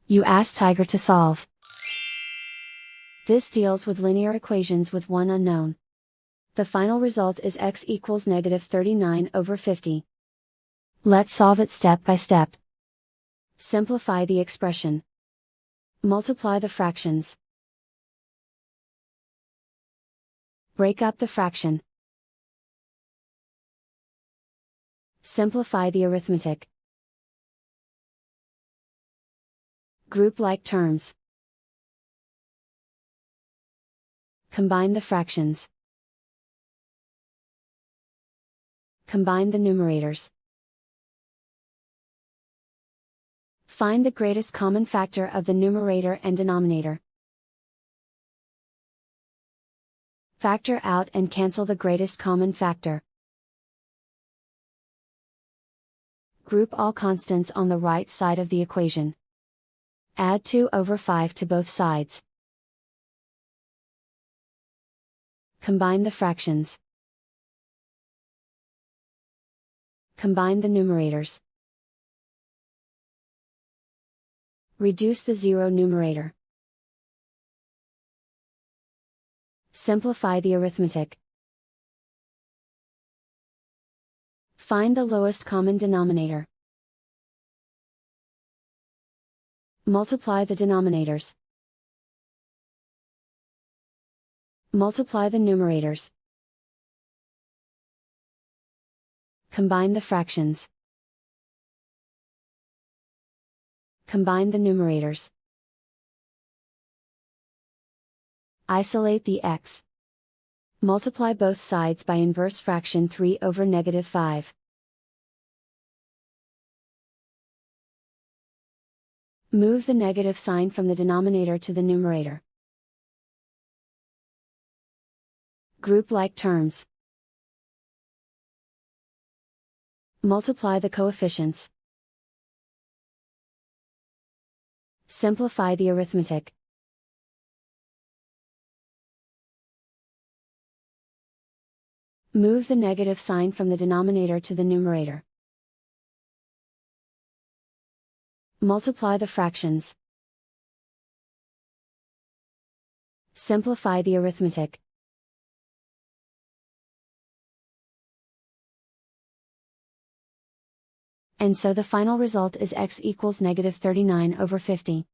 You ask Tiger to solve. This deals with linear equations with one unknown. The final result is x equals -39/50. Let's solve it step by step. Simplify the expression. Multiply the fractions. Break up the fraction. Simplify the arithmetic. Group like terms. Combine the fractions. Combine the numerators. Find the greatest common factor of the numerator and denominator. Factor out and cancel the greatest common factor. Group all constants on the right side of the equation. Add 2/5 to both sides. Combine the fractions. Combine the numerators. Reduce the zero numerator. Simplify the arithmetic. Find the lowest common denominator. Multiply the denominators. Multiply the numerators. Combine the fractions. Combine the numerators. Isolate the x. Multiply both sides by inverse fraction 3/5. Move the negative sign from the denominator to the numerator. Group like terms. Multiply the coefficients. Simplify the arithmetic. Move the negative sign from the denominator to the numerator. Multiply the fractions. Simplify the arithmetic. And so the final result is x equals -39/50.